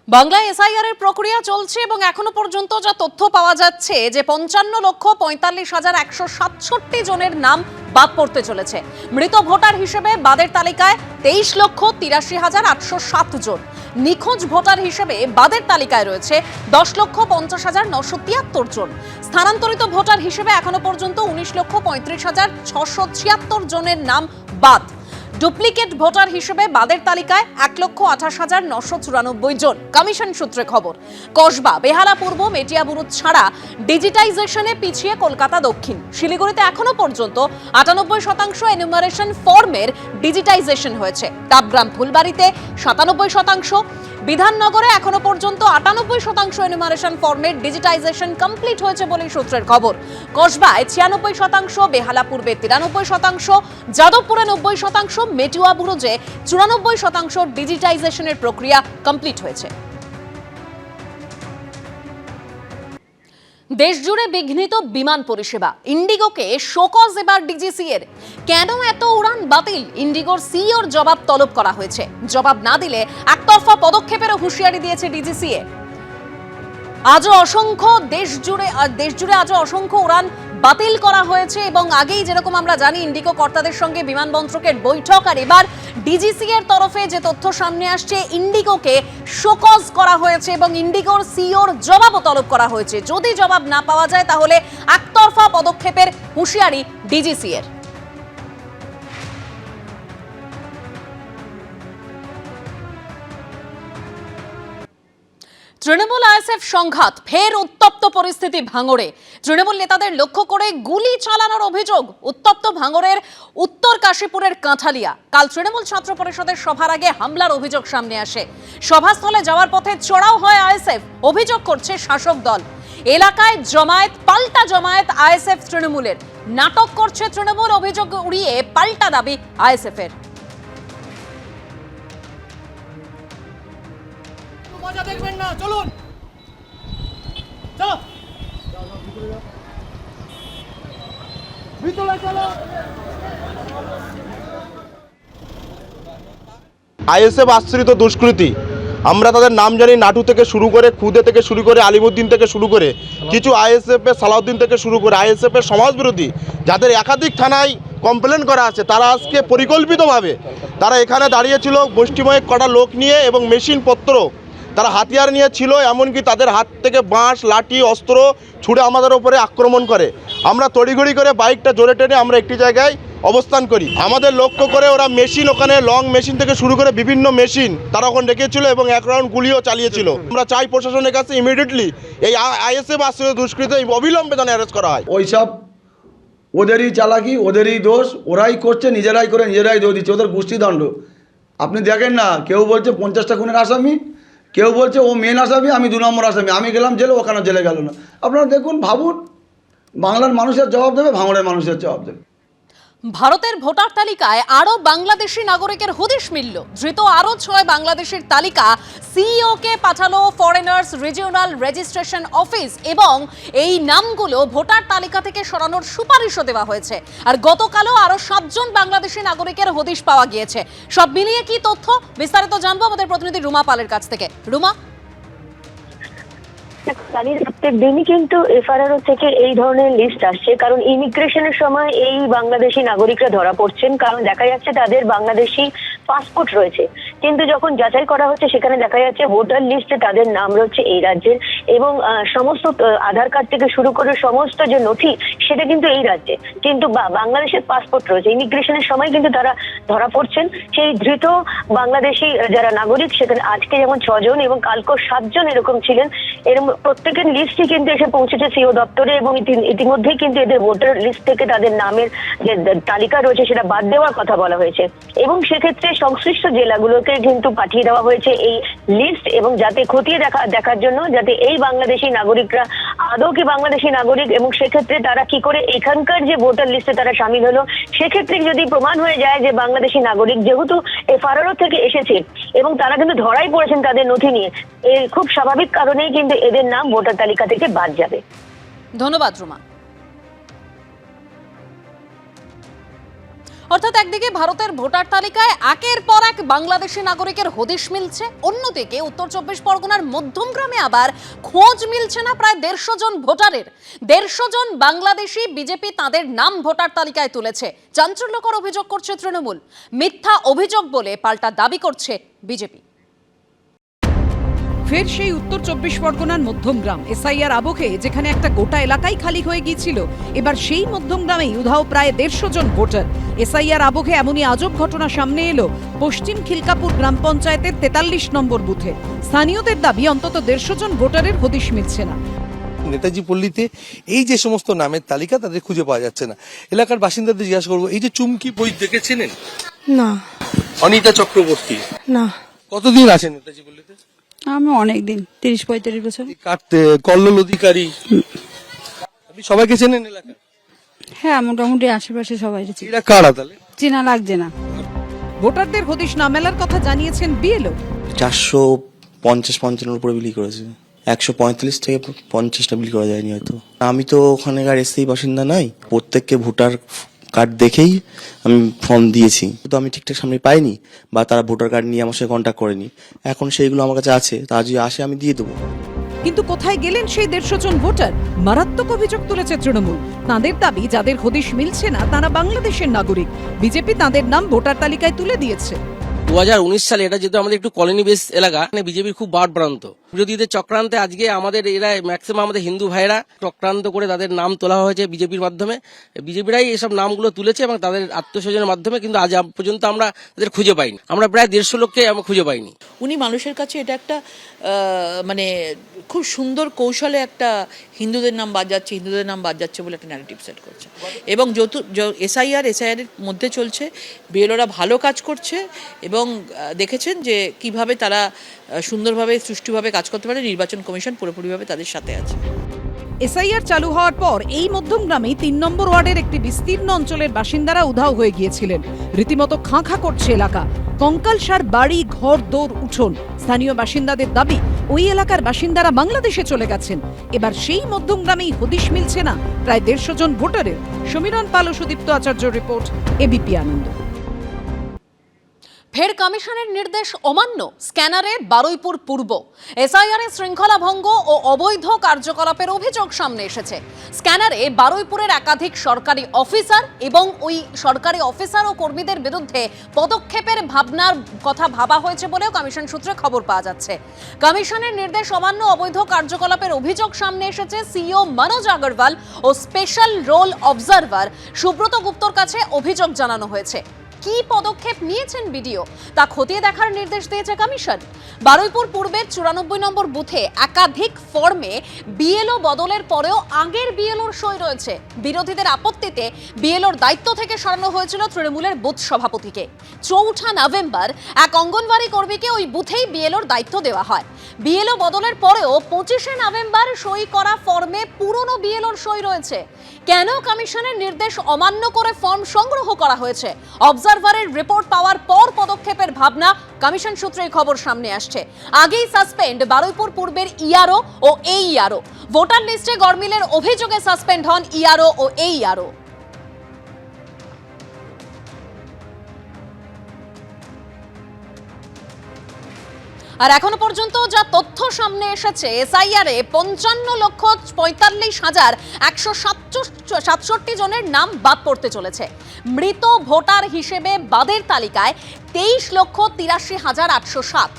বাংলায় এসআইআর এর প্রক্রিয়া চলছে এবং এখনো পর্যন্ত যা তথ্য পাওয়া যাচ্ছে যে 55,45,167 জনের নাম বাদ পড়তে চলেছে। মৃত ভোটার হিসেবে বাদের তালিকায় 23,83,807 জন। নিখোঁজ ভোটার হিসেবে বাদের তালিকায় রয়েছে 10,50,973 জন। স্থানান্তরিত ভোটার হিসেবে এখনো পর্যন্ত 19,35,676 জনের নাম বাদ। ডুপ্লিকেট ভোটার হিসেবে বাদের তালিকায় 1,28,994 জন। কমিশন সূত্রে খবর, কসবা, বেহালা পূর্ব, মেটিয়াবুরুজ ছাড়া ডিজিটাইজেশনে পিছিয়ে কলকাতা দক্ষিণ। শিলিগুড়িতে এখনো পর্যন্ত 98% এনুমারেশন ফর্মের ডিজিটাইজেশন হয়েছে। তাপগ্রাম, ফুলবাড়িতে 97%, বিধাননগরে এখনো পর্যন্ত 98% এনুমারেশন ফর্মের ডিজিটাইজেশন কমপ্লিট হয়েছে বলে সূত্রের খবর। কসবায় 96%, বেহালা পূর্বে 93%, যাদবপুরে 90%, মেটিয়াবুরুজে 94% ডিজিটাইজেশনের প্রক্রিয়া কমপ্লিট হয়েছে। দেশজুড়ে বিঘ্নিত বিমান পরিষেবা। ইন্ডিগোকে শোকজ এবার ডিজিসি এর। কেন এত উড়ান বাতিল? ইন্ডিগোর সিইওর জবাব তলব করা হয়েছে। জবাব না দিলে একতরফা পদক্ষেপেরও হুঁশিয়ারি দিয়েছে ডিজিসিএ। আজও দেশজুড়ে আজও অসংখ্য উড়ান বাতিল করা হয়েছে এবং আগেই যেরকম আমরা জানি ইন্ডিগো কর্তাদের সঙ্গে বিমানবন্দরের বৈঠক, আর এবার ডিজিসি এর তরফে যে তথ্য সামনে আসছে, ইন্ডিগোকে শোকজ করা হয়েছে এবং ইন্ডিগোর সিইওর জবাবও তলব করা হয়েছে। যদি জবাব না পাওয়া যায় তাহলে একতরফা পদক্ষেপের হুঁশিয়ারি ডিজিসি এর। তৃণমূল আইএসএফ সংঘাত, ফের উত্তপ্ত পরিস্থিতি ভাঙড়ে। তৃণমূল নেতাদের লক্ষ্য করে গুলি চালানোর অভিযোগ। উত্তপ্ত ভাঙড়ের উত্তর কাশীপুরের কাঁঠালিয়া। কাল তৃণমূল ছাত্র পরিষদের সভার আগে হামলার অভিযোগ সামনে আসে। সভাস্থলে যাওয়ার পথে চড়াও হয় আইএসএফ। অভিযোগ করছে শাসক দল। এলাকায় জমায়েত, পাল্টা জমায়েত আইএসএফ তৃণমূলের। নাটক করছে তৃণমূল, অভিযোগ উড়িয়ে পাল্টা দাবি আইএসএফ এর। মজা দেখবেন না, চলুন চলো ভিতরে চলো। আইএসএফ আশ্রিত দুষ্কৃতী, আমরা তাদের নাম জানি, নাটু থেকে শুরু করে, খুদে থেকে শুরু করে, আলিমুদ্দিন থেকে শুরু করে, কিছু আইএসএফের সালাউদ্দিন থেকে শুরু করে আইএসএফের সমাজবিরোধী যাদের একাধিক থানায় কমপ্লেন করা আছে, তারা আজকে পরিকল্পিতভাবে তারা এখানে দাঁড়িয়েছিল গোষ্ঠীময় কটা লোক নিয়ে এবং মেশিনপত্র, তারা হাতিয়ার নিয়ে ছিল। এমনকি তাদের হাত থেকে বাঁশ, লাঠি, অস্ত্র ছুড়ে আমাদের ওপরে আক্রমণ করে। আমরা তড়িঘড়ি করে বাইকটা জোরে টেনে আমরা একটি জায়গায় অবস্থান করি। আমাদের লক্ষ্য করে ওরা মেশিন, ওখানে লং মেশিন থেকে শুরু করে বিভিন্ন মেশিন তারা ওখানে রেখেছিল এবং এক রাউন্ড গুলিও চালিয়েছিল। আমরা চাই প্রশাসনের কাছে ইমিডিয়েটলি এই আইএসএফ আশ্রিত দুষ্কৃতী অবিলম্বে যেন অ্যারেস্ট করা হয়। ওইসব ওদেরই চালাকি, ওদেরই দোষ, ওরাই করছে, নিজেরাই করে নিজেরাই দোষ দিচ্ছে, ওদের গোষ্ঠীদণ্ড। আপনি দেখেন না, কেউ বলছে 50টা খুনের আসামি, কেউ বলছে ও মেন আসামি, আমি 2 নম্বর আসামি, আমি গেলাম জেলে, ওখানে জেলে গেল না। আপনারা দেখুন, ভাবুন, বাংলার মানুষের জবাব দেবে, ভাঙড়ের মানুষের জবাব দেবে। ভারতের ভোটার তালিকায় আরো বাংলাদেশি নাগরিকের হদিশ মিলল। ধৃত আরো 6 বাংলাদেশের তালিকা সিইও কে পাঠালো ফরেনার্স রিজিওনাল রেজিস্ট্রেশন অফিস এবং এই নামগুলো ভোটার তালিকা থেকে সরানোর সুপারিশও দেওয়া হয়েছে। আর গতকালও আরো 7 জন বাংলাদেশি নাগরিকের হদিশ পাওয়া গিয়েছে। সব মিলিয়ে কি তথ্য, বিস্তারিত জানবো আমাদের প্রতিনিধি রুমা পালের কাছ থেকে। রুমা, প্রত্যেক দিনই কিন্তু এফআরআর থেকে এই ধরনের লিস্ট আসছে, কারণ ইমিগ্রেশনের সময় এই বাংলাদেশি নাগরিকরা ধরা পড়ছেন, কারণ দেখা যাচ্ছে তাদের বাংলাদেশি পাসপোর্ট রয়েছে, কিন্তু যখন যাচাই করা হচ্ছে সেখানে দেখা যাচ্ছে ভোটার লিস্টে তাদের নাম রয়েছে এই রাজ্যের এবং সমস্ত আধার কার্ড থেকে শুরু করে সমস্ত যে নথি সেটা কিন্তু এই রাজ্যে, কিন্তু বাংলাদেশের পাসপোর্ট রয়েছে। ইমিগ্রেশনের সময় কিন্তু তারা ধরা পড়ছেন। সেই ধৃত বাংলাদেশি যারা নাগরিক, সেখানে আজকে যেমন 6 জন এবং কালকেও 7 জন এরকম ছিলেন। এর প্রত্যেকের লিস্টই কিন্তু এসে পৌঁছেছে সিও দপ্তরে এবং ইতিমধ্যেই কিন্তু এদের ভোটার লিস্ট থেকে তাদের নামের যে তালিকা রয়েছে সেটা বাদ দেওয়ার কথা বলা হয়েছে এবং সেক্ষেত্রে সংশ্লিষ্ট জেলাগুলোকে কিন্তু পাঠিয়ে দেওয়া হয়েছে এই লিস্ট, এবং যাতে খতিয়ে দেখার জন্য যাতে এই বাংলাদেশি নাগরিকরা আদৌ কি বাংলাদেশি নাগরিক এবং সেক্ষেত্রে তারা কি করে এখানকার যে ভোটার লিস্টে তারা সামিল হলো, সেক্ষেত্রে যদি প্রমাণ হয়ে যায় যে বাংলাদেশি নাগরিক যেহেতু এফআরআর থেকে এসেছে এবং তারা কিন্তু ধরাই পড়েছেন তাদের নথি নিয়ে, এর খুব স্বাভাবিক কারণেই কিন্তু এদের নাম ভোটার তালিকা থেকে বাদ যাবে। ধন্যবাদ রুমা। অর্থাৎ একদিকে ভারতের ভোটার তালিকায় একের পর এক বাংলাদেশি নাগরিকের হদিশ মিলছে, অন্যদিকে উত্তর চব্বিশ পরগনার মধ্যমগ্রামে আবার খোঁজ মিলছে না প্রায় 150 জন ভোটারের। 150 জন বাংলাদেশি বিজেপি তাদের নাম ভোটার তালিকায় তুলেছে। চাঞ্চল্যকর অভিযোগ করছে তৃণমূল, মিথ্যা অভিযোগ বলে পাল্টা দাবি করছে বিজেপি। ফের সেই উত্তর চব্বিশ পরগনার মধ্যমগ্রাম এসআইআর আবহে যেখানে একটা গোটা এলাকাই খালি হয়ে গিয়েছিল, এবার সেই মধ্যমগ্রামেই উধাও প্রায় 150 জন ভোটার। এসআইআর আবহে এমনই আজব ঘটনা সামনে এলো পশ্চিম খিলকাপুর গ্রাম পঞ্চায়েতের 43 নম্বর বুথে। স্থানীয়দের দাবি অন্তত 150 জন ভোটারের হদিশ মিলছে না। নেতাজি পল্লীতে এই যে সমস্ত নামের তালিকা তাদের খুঁজে পাওয়া যাচ্ছে না। এলাকার বাসিন্দাদের জিজ্ঞাসা করবো, এই যে চুমকি বই দেখেছিলেন? না। অনিতা চক্রবর্তী? না। কতদিন আছেন নেতাজি পল্লীতে? আমি অনেক দিন, 30-35 বছর। কাটতে কল্লোল অধিকারী, আপনি সবাইকে চেনেন এলাকা? হ্যাঁ, মোটামুটি আশেপাশে সবাই এরা কারা তাহলে? চেনা লাগছে না। ভোটারদের হদিশ না মেলার কথা জানিয়েছেন বিএলও। 450-55 উপরে বিলি করেছে, 145 থেকে 50টা বিলি করা যায়নি হয়তো। আমি তো ওখানেকার এসেই বাসিন্দা নাই, প্রত্যেককে ভোটার কার্ড দেখেই আমি ফর্ম দিয়েছি, তো আমি ঠিকঠাক সামনে পাইনি বা তারা ভোটার কার্ড নিয়ে আমার সাথে কন্ট্যাক্ট করেনি। এখন সেইগুলো আমার কাছে আছে, তা যদি আসে আমি দিয়ে দেবো। কিন্তু কোথায় গেলেন সেই 150 জন ভোটার? মারাত্মক অভিযোগ তুলেছে তৃণমূল। তাঁদের দাবি যাদের হদিশ মিলছে না তারা বাংলাদেশের নাগরিক, বিজেপি তাঁদের নাম ভোটার তালিকায় তুলে দিয়েছে। 2019 সালে এটা যেহেতু আমাদের একটু কলোনি বেস এলাকা, বিজেপির খুব বাড়প্রান্ত বিরোধীদের চক্রান্তে আজকে আমাদের এরা ম্যাক্সিমাম আমাদের হিন্দু ভাইরা চক্রান্ত করে তাদের নাম তোলা হয়েছে বিজেপির মাধ্যমে। বিজেপিরাই এসব নামগুলো তুলেছে এবং তাদের আত্মস্বজনের মাধ্যমে, কিন্তু আজ পর্যন্ত আমরা তাদের খুঁজে পাইনি। আমরা প্রায় 150 লোককে আমরা খুঁজে পাইনি। উনি মানুষের কাছে এটা একটা মানে খুব সুন্দর কৌশলে একটা হিন্দুদের নাম বাদ যাচ্ছে, হিন্দুদের নাম বাদ যাচ্ছে বলে একটা ন্যারেটিভ সেট করছে। এবং যত এসআইআর এর মধ্যে চলছে, বিএলওরা ভালো কাজ করছে এবং দেখেছেন যে কিভাবে তারা সুন্দরভাবে সুষ্ঠুভাবে কাজ করতে পারে। নির্বাচন কমিশন পুরোপুরিভাবে তাদের সাথে আছে। এসআইআর চালু হওয়ার পর এই মধ্যমগ্রামে 3 নম্বর ওয়ার্ডের একটি বিস্তীর্ণ অঞ্চলের বাসিন্দারা উধাও হয়ে গিয়েছিলেন। রীতিমতো খাঁ খাঁ করছে এলাকা, কঙ্কালসার বাড়ি, ঘর, দৌড়, উঠোন। স্থানীয় বাসিন্দাদের দাবি ওই এলাকার বাসিন্দারা বাংলাদেশে চলে গেছেন। এবার সেই মধ্যমগ্রামেই হদিশ মিলছে না প্রায় 150 জন ভোটারের। সমীরণ পাল ও সুদীপ্ত আচার্য রিপোর্ট, এবিপি আনন্দ। ফের কমিশনের নির্দেশ অমান্য, স্ক্যানারে বারুইপুর পূর্ব। এসআইআর শৃঙ্খলা ভঙ্গ ও অবৈধ কার্যকলাপের অভিযোগ সামনে এসেছে। স্ক্যানারে বারুইপুরের একাধিক সরকারি অফিসার এবং ওই সরকারি অফিসার ও কর্মীদের বিরুদ্ধে পদক্ষেপের ভাবনার কথা ভাবা হয়েছে বলেও কমিশন সূত্রে খবর পাওয়া যাচ্ছে। কমিশনের নির্দেশ অমান্য, অবৈধ কার্যকলাপের অভিযোগ সামনে এসেছে। সিইও মনোজ আগরওয়াল ও স্পেশাল রোল অবজারভার সুব্রত গুপ্তর কাছে অভিযোগ জানানো হয়েছে। কি পদক্ষেপ নিয়েছেন বিডিও তা খতিয়ে দেখার নির্দেশ দিয়েছে কমিশন। বারুইপুর পূর্বের 94 নম্বর বুথে একাধিক ফর্মে বিএলও বদলের পরেও আগের বিএলওর সই রয়েছে। বিরোধীদের আপত্তিতে বিএলওর দায়িত্ব থেকে সরানো হয়েছিল তৃণমূলের বুথ সভাপতিকে। 4 নভেম্বর এক অঙ্গনওয়াড়ি কর্মীকে ওই বুথেই বিএলওর দায়িত্ব দেওয়া হয়। বিএলও বদলের পরেও 25 নভেম্বর সই করা ফর্মে পুরনো বিএলওর সই রয়েছে। কেন কমিশনের নির্দেশ অমান্য করে ফর্ম সংগ্রহ করা হয়েছে? অবজারভারের রিপোর্ট পাওয়ার পর পদক্ষেপের ভাবনা, কমিশন সূত্রে খবর সামনে আসছে। আগেই সাসপেন্ড বারুইপুর পূর্বের ইআরও ও এইআরও। ভোটার লিস্টে গরমিলের অভিযোগে সাসপেন্ড হন ইআরও ও এইআরও। আর এখনো পর্যন্ত যা তথ্য সামনে এসেছে, এসআইআরে 55,45,167 জনের নাম বাদ পড়তে চলেছে। মৃত ভোটার হিসেবে বাদের তালিকায় 23,83,807।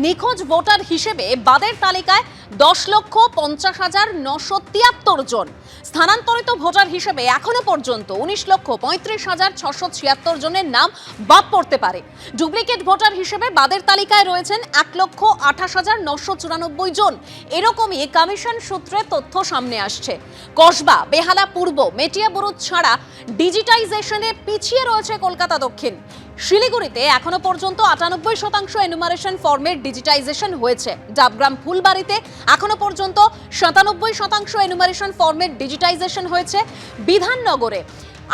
নিখোঁজ ভোটার হিসেবে বাদের তালিকায় 10,50,973 জন। স্থানান্তরিত ভোটার হিসেবে এখনো পর্যন্ত 19,35,676 জনের নাম বাদ পড়তে পারে। ডুপ্লিকেট ভোটার হিসেবে বাদের তালিকায় রয়েছেন 1,28,994 জন। এরকমই কমিশন সূত্রে তথ্য সামনে আসছে। কসবা, বেহালা পূর্ব, মেটিয়াবুরুজ ছাড়া ডিজিটাইজেশনে পিছিয়ে রয়েছে কলকাতা দক্ষিণ। শিলিগুড়িতে এখনো পর্যন্ত 98% এনুমারেশন ফর্মের ডিজিটাইজেশন হয়েছে। ডাবগ্রাম, ফুলবাড়িতে এখনো পর্যন্ত 97% এনুমারেশন ফর্মের ডিজিটাইজেশন হয়েছে। বিধাননগরে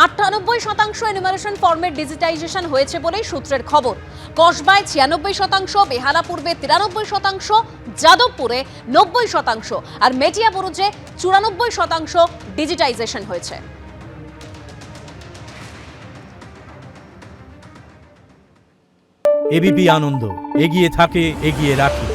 98% এনুমারেশন ফর্মের ডিজিটাইজেশন হয়েছে বলেই সূত্রের খবর। কসবায় 96%, বেহালা পূর্বে 93%, যাদবপুরে 90% আর মেটিয়াবুরুজে 94% ডিজিটাইজেশন হয়েছে। এবিপি আনন্দ, এগিয়ে থাকে, এগিয়ে রাখে।